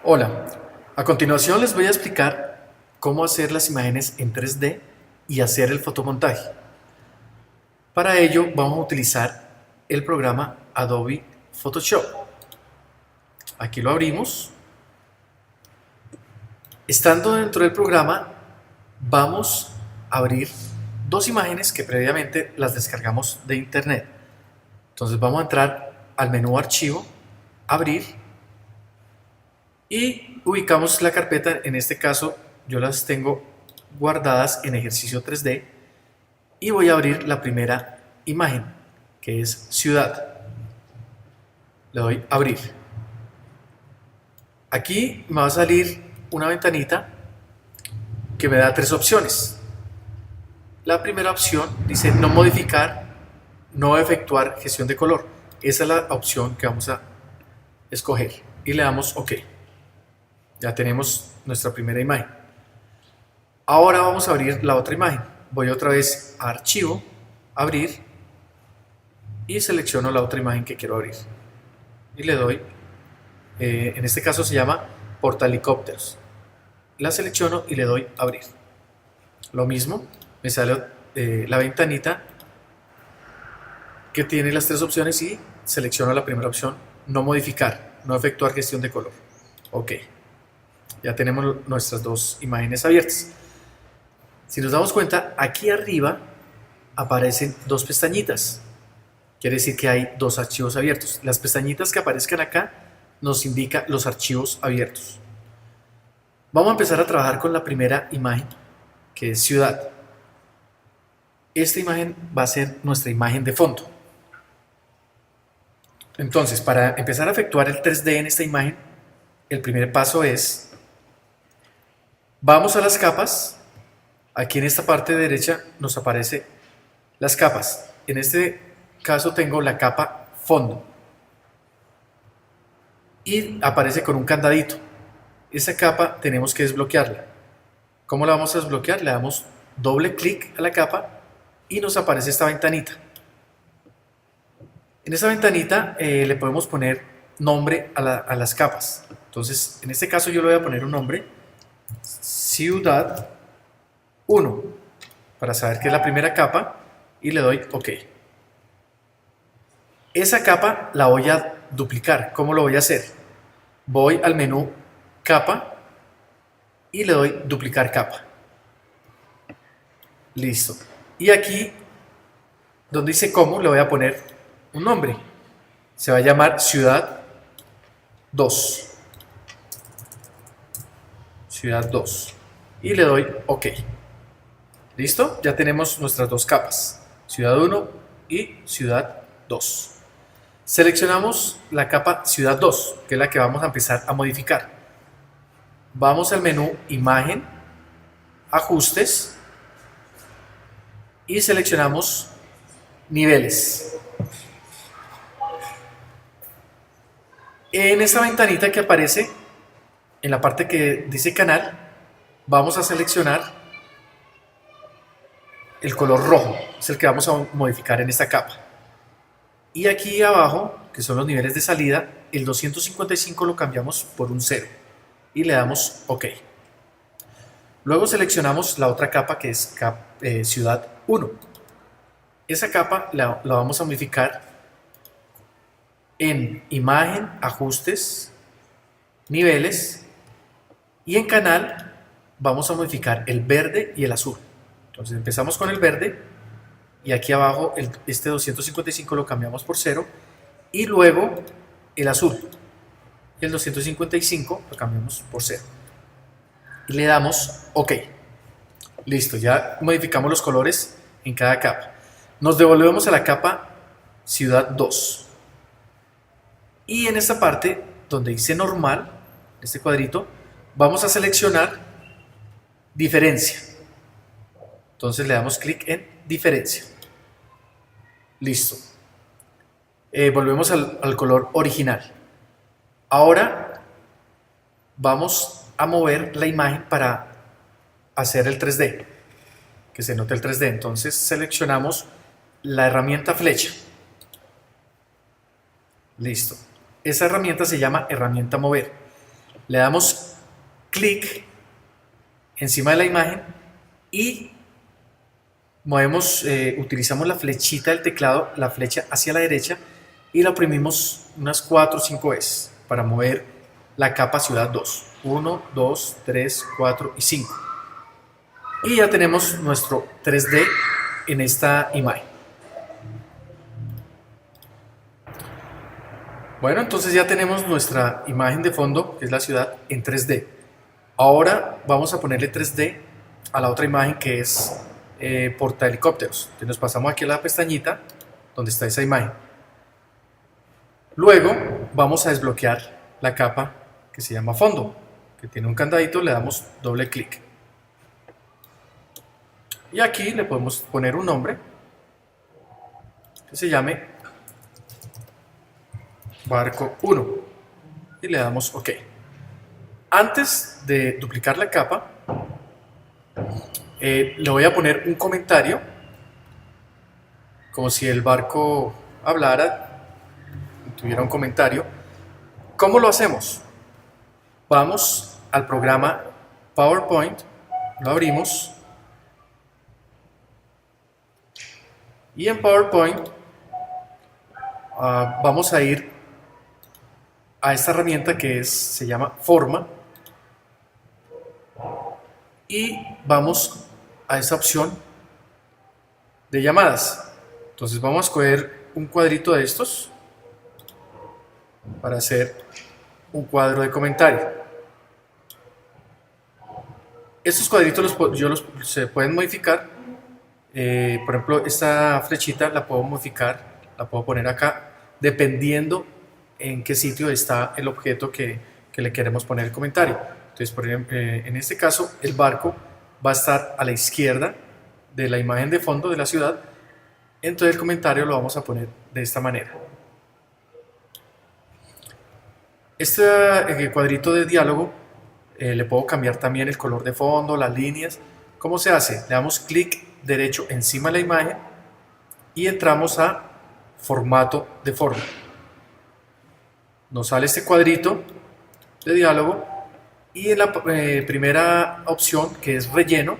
Hola, a continuación les voy a explicar cómo hacer las imágenes en 3D y hacer el fotomontaje. Para ello vamos a utilizar el programa Adobe Photoshop. Aquí lo abrimos. Estando dentro del programa vamos a abrir dos imágenes que previamente las descargamos de internet. Entonces vamos a entrar al menú Archivo, Abrir y ubicamos la carpeta. En este caso yo las tengo guardadas en ejercicio 3D y voy a abrir la primera imagen, que es ciudad. Le doy abrir. Aquí me va a salir una ventanita que me da tres opciones. La primera opción dice no modificar, no efectuar gestión de color. Esa es la opción que vamos a escoger y le damos OK. Ya tenemos nuestra primera imagen. Ahora vamos a abrir la otra imagen. Voy otra vez a Archivo, Abrir y selecciono la otra imagen que quiero abrir. Y le doy, en este caso se llama Portalicópteros. La selecciono y le doy Abrir. Lo mismo, me sale la ventanita que tiene las tres opciones y selecciono la primera opción, no modificar, no efectuar gestión de color. OK. Ya tenemos nuestras dos imágenes abiertas. Si nos damos cuenta, aquí arriba aparecen dos pestañitas. Quiere decir que hay dos archivos abiertos. Las pestañitas que aparezcan acá nos indican los archivos abiertos. Vamos a empezar a trabajar con la primera imagen, que es ciudad. Esta imagen va a ser nuestra imagen de fondo. Entonces, para empezar a efectuar el 3D en esta imagen, el primer paso es, vamos a las capas. Aquí en esta parte derecha nos aparecen las capas. En este caso tengo la capa fondo y aparece con un candadito. Esa capa tenemos que desbloquearla. ¿Cómo la vamos a desbloquear? Le damos doble clic a la capa y nos aparece esta ventanita. En esta ventanita le podemos poner nombre a las capas. Entonces, en este caso yo le voy a poner un nombre, Ciudad 1, para saber que es la primera capa, y le doy OK. Esa capa la voy a duplicar. ¿Cómo lo voy a hacer? Voy al menú Capa y le doy Duplicar capa. Listo. Y aquí, donde dice cómo, le voy a poner un nombre. Se va a llamar Ciudad 2. Ciudad 2. Y le doy OK. ¿Listo? Ya tenemos nuestras dos capas. Ciudad 1 y Ciudad 2. Seleccionamos la capa Ciudad 2, que es la que vamos a empezar a modificar. Vamos al menú Imagen, Ajustes y seleccionamos Niveles. En esta ventanita que aparece en la parte que dice Canal, vamos a seleccionar el color rojo, es el que vamos a modificar en esta capa. Y aquí abajo, que son los niveles de salida, el 255 lo cambiamos por un 0 y le damos OK. Luego seleccionamos la otra capa, que es Ciudad 1. Esa capa la vamos a modificar en Imagen, Ajustes, Niveles, y en Canal vamos a modificar el verde y el azul. Entonces empezamos con el verde y aquí abajo este 255 lo cambiamos por 0 y luego el azul y el 255 lo cambiamos por 0 y le damos OK. Listo, ya modificamos los colores en cada capa. Nos devolvemos a la capa Ciudad 2 y en esta parte donde dice normal, este cuadrito, vamos a seleccionar diferencia. Entonces le damos clic en diferencia. Listo. Volvemos al color original. Ahora vamos a mover la imagen para hacer el 3D, que se note el 3D. Entonces seleccionamos la herramienta flecha. Listo. Esa herramienta se llama herramienta mover. Le damos clic encima de la imagen y movemos, utilizamos la flechita del teclado, la flecha hacia la derecha, y la oprimimos unas 4 o 5 veces para mover la capa ciudad 2. 1, 2, 3, 4 y 5. Y ya tenemos nuestro 3D en esta imagen. Bueno, entonces ya tenemos nuestra imagen de fondo, que es la ciudad, en 3D. Ahora vamos a ponerle 3D a la otra imagen, que es portahelicópteros. Entonces nos pasamos aquí a la pestañita donde está esa imagen. Luego vamos a desbloquear la capa que se llama fondo, que tiene un candadito. Le damos doble clic. Y aquí le podemos poner un nombre que se llame Barco 1 y le damos OK. Antes de duplicar la capa, le voy a poner un comentario, como si el barco hablara, tuviera un comentario. ¿Cómo lo hacemos? Vamos al programa PowerPoint, lo abrimos, y en PowerPoint vamos a ir a esta herramienta que se llama Forma, y vamos a esta opción de llamadas. Entonces vamos a escoger un cuadrito de estos para hacer un cuadro de comentario. Estos cuadritos se pueden modificar. Por ejemplo, esta flechita la puedo modificar, la puedo poner acá, dependiendo en qué sitio está el objeto que le queremos poner el comentario. Entonces, por ejemplo, en este caso, el barco va a estar a la izquierda de la imagen de fondo de la ciudad. Entonces el comentario lo vamos a poner de esta manera. Este cuadrito de diálogo le puedo cambiar también el color de fondo, las líneas. ¿Cómo se hace? Le damos clic derecho encima de la imagen y entramos a formato de forma. Nos sale este cuadrito de diálogo, y en la primera opción, que es relleno,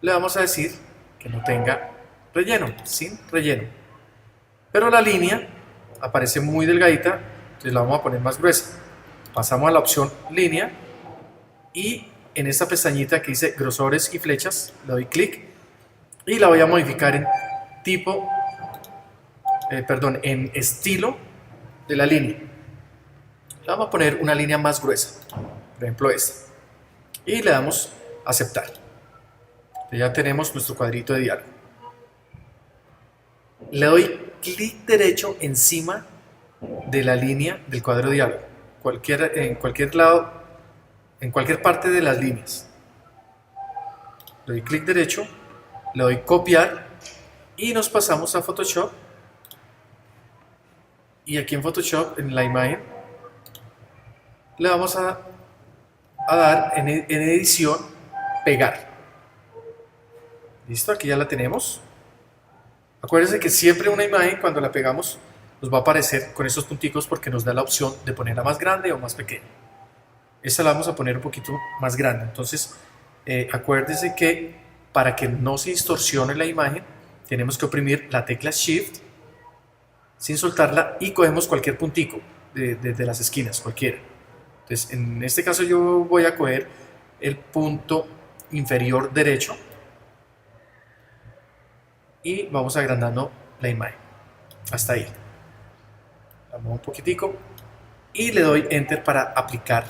le vamos a decir que no tenga relleno, sin relleno. Pero la línea aparece muy delgadita, entonces la vamos a poner más gruesa. Pasamos a la opción línea, y en esta pestañita que dice grosores y flechas, le doy clic y la voy a modificar en tipo, en estilo de la línea. Le vamos a poner una línea más gruesa, por ejemplo esta, y le damos aceptar. Ya tenemos nuestro cuadrito de diálogo. Le doy clic derecho encima de la línea del cuadro de diálogo, en cualquier lado, en cualquier parte de las líneas. Le doy clic derecho, le doy copiar, y nos pasamos a Photoshop. Y aquí en Photoshop, en la imagen, le vamos a dar en edición, pegar. Listo, aquí ya la tenemos. Acuérdense que siempre una imagen, cuando la pegamos, nos va a aparecer con estos punticos, porque nos da la opción de ponerla más grande o más pequeña. Esta la vamos a poner un poquito más grande. Entonces, acuérdense que para que no se distorsione la imagen, tenemos que oprimir la tecla Shift sin soltarla, y cogemos cualquier puntico de las esquinas, cualquiera. Entonces, en este caso yo voy a coger el punto inferior derecho y vamos agrandando la imagen hasta ahí. La muevo un poquitico y le doy Enter para aplicar.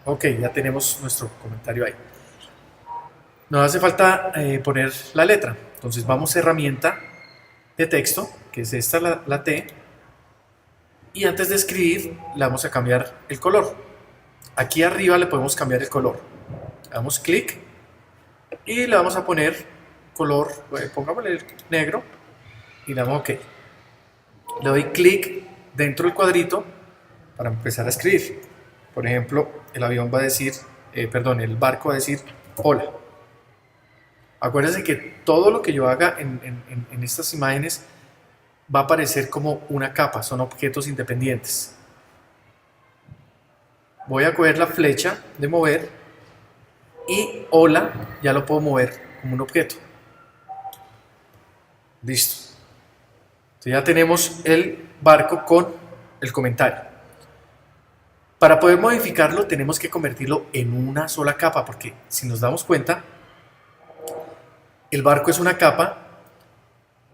Ok, ya tenemos nuestro comentario ahí. Nos hace falta poner la letra. Entonces vamos a herramienta de texto, que es esta, la T, y antes de escribir le vamos a cambiar el color. Aquí arriba le podemos cambiar el color. Le damos clic y le vamos a poner color, pongámosle el negro, y le damos OK. Le doy clic dentro del cuadrito para empezar a escribir. Por ejemplo, el avión va a decir, el barco va a decir hola. Acuérdense que todo lo que yo haga en estas imágenes va a aparecer como una capa, son objetos independientes. Voy a coger la flecha de mover y hola, ya lo puedo mover como un objeto. Listo. Entonces ya tenemos el barco con el comentario. Para poder modificarlo tenemos que convertirlo en una sola capa, porque si nos damos cuenta, el barco es una capa,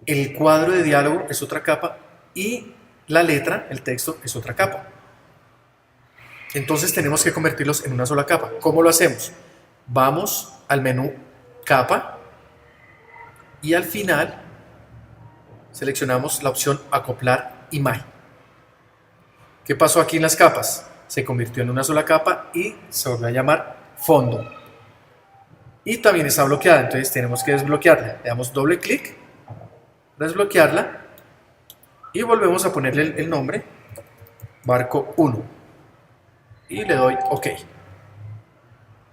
el cuadro de diálogo es otra capa y la letra, el texto, es otra capa. Entonces tenemos que convertirlos en una sola capa. ¿Cómo lo hacemos? Vamos al menú capa y al final seleccionamos la opción acoplar imagen. ¿Qué pasó aquí en las capas? Se convirtió en una sola capa y se volvió a llamar fondo. Y también está bloqueada, entonces tenemos que desbloquearla. Le damos doble clic, desbloquearla y volvemos a ponerle el nombre barco 1 y le doy OK.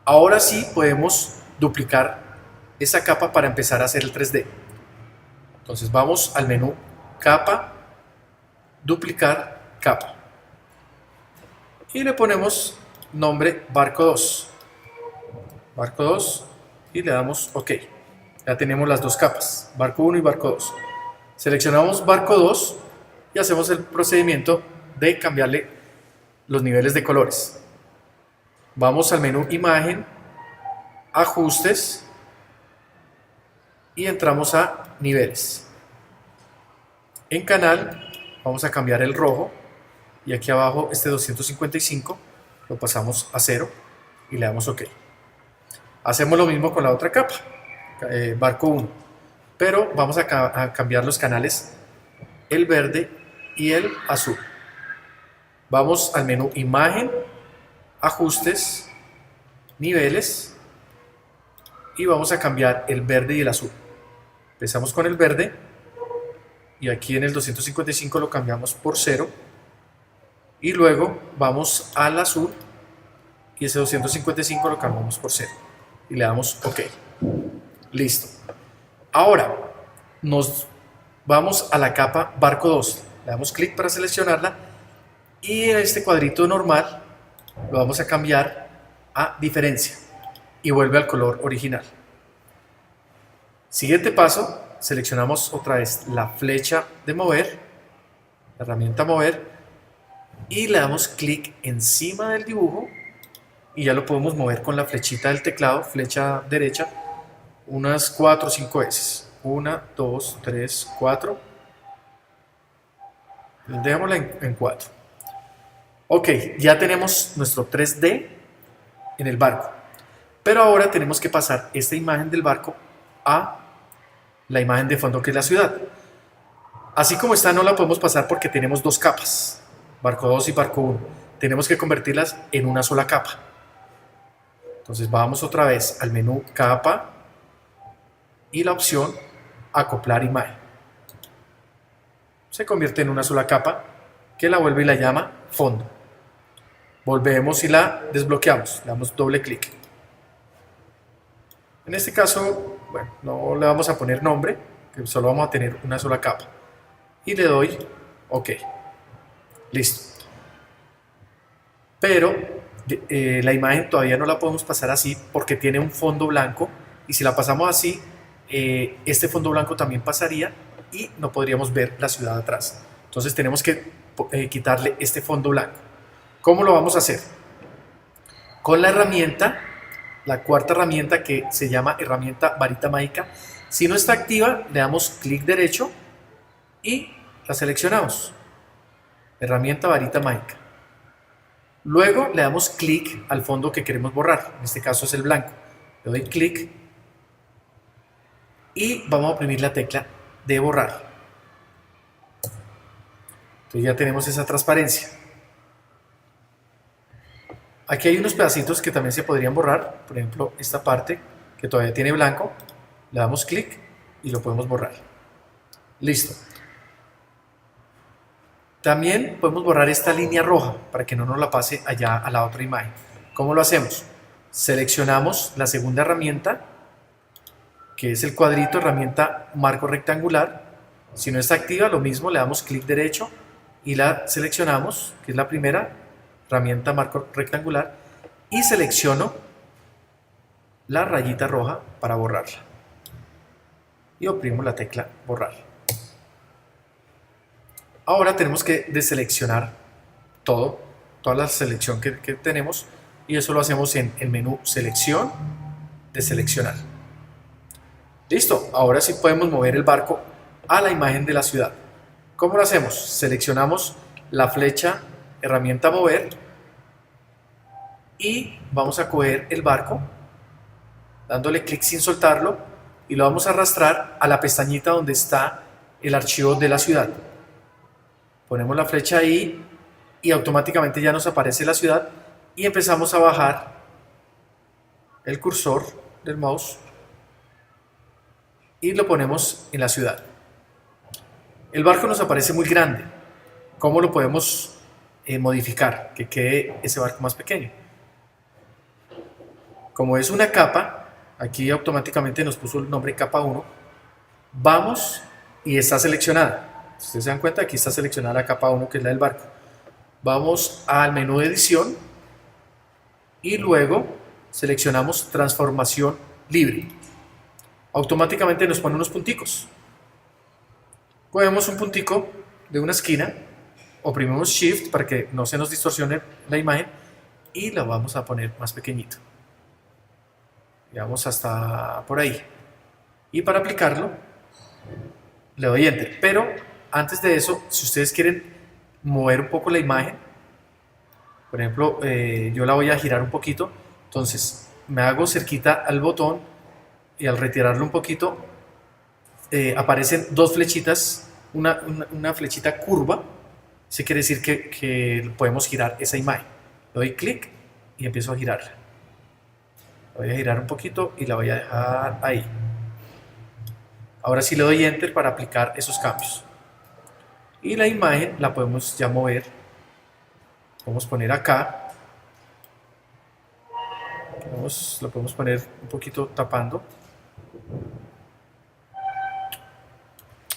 Ahora sí podemos duplicar esa capa para empezar a hacer el 3D. Entonces vamos al menú capa, duplicar capa y le ponemos nombre barco 2 y le damos OK. Ya tenemos las dos capas, barco 1 y barco 2. Seleccionamos barco 2 y hacemos el procedimiento de cambiarle los niveles de colores. Vamos al menú imagen, ajustes y entramos a niveles. En canal vamos a cambiar el rojo y aquí abajo este 255 lo pasamos a 0 y le damos OK. Hacemos lo mismo con la otra capa, barco 1, pero vamos a cambiar los canales, el verde y el azul. Vamos al menú imagen, ajustes, niveles y vamos a cambiar el verde y el azul. Empezamos con el verde y aquí en el 255 lo cambiamos por 0 y luego vamos al azul y ese 255 lo cambiamos por 0 y le damos OK. Listo. Ahora nos vamos a la capa barco 2, le damos clic para seleccionarla y este cuadrito normal lo vamos a cambiar a diferencia y vuelve al color original. Siguiente paso, seleccionamos otra vez la flecha de mover, la herramienta mover y le damos clic encima del dibujo y ya lo podemos mover con la flechita del teclado, flecha derecha, unas 4 o 5 veces. 1, 2, 3, 4. Dejémosla en 4. Ok, ya tenemos nuestro 3D en el barco. Pero ahora tenemos que pasar esta imagen del barco a la imagen de fondo que es la ciudad. Así como está no la podemos pasar porque tenemos dos capas, barco 2 y barco 1. Tenemos que convertirlas en una sola capa. Entonces vamos otra vez al menú capa y la opción acoplar imagen. Se convierte en una sola capa que la vuelve y la llama fondo. Volvemos y la desbloqueamos, le damos doble clic. En este caso, bueno, no le vamos a poner nombre, que solo vamos a tener una sola capa. Y le doy OK. Listo. Pero la imagen todavía no la podemos pasar así porque tiene un fondo blanco. Y si la pasamos así, este fondo blanco también pasaría y no podríamos ver la ciudad atrás. Entonces tenemos que quitarle este fondo blanco. ¿Cómo lo vamos a hacer? Con la herramienta, la cuarta herramienta que se llama herramienta varita mágica. Si no está activa, le damos clic derecho y la seleccionamos. Herramienta varita mágica. Luego le damos clic al fondo que queremos borrar. En este caso es el blanco. Le doy clic y vamos a oprimir la tecla de borrar. Entonces ya tenemos esa transparencia. Aquí hay unos pedacitos que también se podrían borrar, por ejemplo esta parte que todavía tiene blanco, le damos clic y lo podemos borrar. Listo. También podemos borrar esta línea roja para que no nos la pase allá a la otra imagen. ¿Cómo lo hacemos? Seleccionamos la segunda herramienta, que es el cuadrito, herramienta marco rectangular. Si no está activa, lo mismo, le damos clic derecho y la seleccionamos, que es la primera, herramienta marco rectangular y selecciono la rayita roja para borrarla. Y oprimo la tecla borrar. Ahora tenemos que deseleccionar toda la selección que tenemos, y eso lo hacemos en el menú selección, deseleccionar. Listo, ahora sí podemos mover el barco a la imagen de la ciudad. ¿Cómo lo hacemos? Seleccionamos la flecha herramienta mover y vamos a coger el barco dándole clic sin soltarlo y lo vamos a arrastrar a la pestañita donde está el archivo de la ciudad. Ponemos la flecha ahí y automáticamente ya nos aparece la ciudad y empezamos a bajar el cursor del mouse y lo ponemos en la ciudad. El barco nos aparece muy grande. ¿Cómo lo podemos modificar? Que quede ese barco más pequeño. Como es una capa, aquí automáticamente nos puso el nombre capa 1. Vamos y está seleccionada. Si ustedes se dan cuenta, aquí está seleccionada la capa 1, que es la del barco. Vamos al menú de edición y luego seleccionamos transformación libre. Automáticamente nos pone unos punticos. Cogemos un puntico de una esquina, oprimimos Shift para que no se nos distorsione la imagen y la vamos a poner más pequeñito. Llegamos hasta por ahí. Y para aplicarlo, le doy Enter. Pero antes de eso, si ustedes quieren mover un poco la imagen, por ejemplo, yo la voy a girar un poquito, entonces me hago cerquita al botón y al retirarlo un poquito, aparecen dos flechitas, una flechita curva. Eso quiere decir que podemos girar esa imagen. Le doy clic y empiezo a girarla. La voy a girar un poquito y la voy a dejar ahí. Ahora sí le doy Enter para aplicar esos cambios. Y la imagen la podemos ya mover. Podemos poner acá. Lo podemos poner un poquito tapando.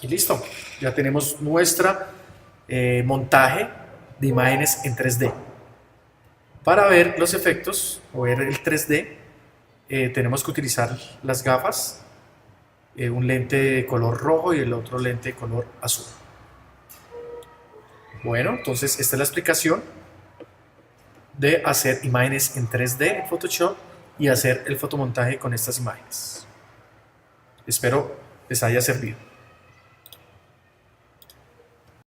Y listo, ya tenemos nuestra montaje de imágenes en 3D. Para ver los efectos o ver el 3D, tenemos que utilizar las gafas, un lente de color rojo y el otro lente de color azul. Bueno, entonces esta es la explicación de hacer imágenes en 3D en Photoshop y hacer el fotomontaje con estas imágenes. Espero les haya servido.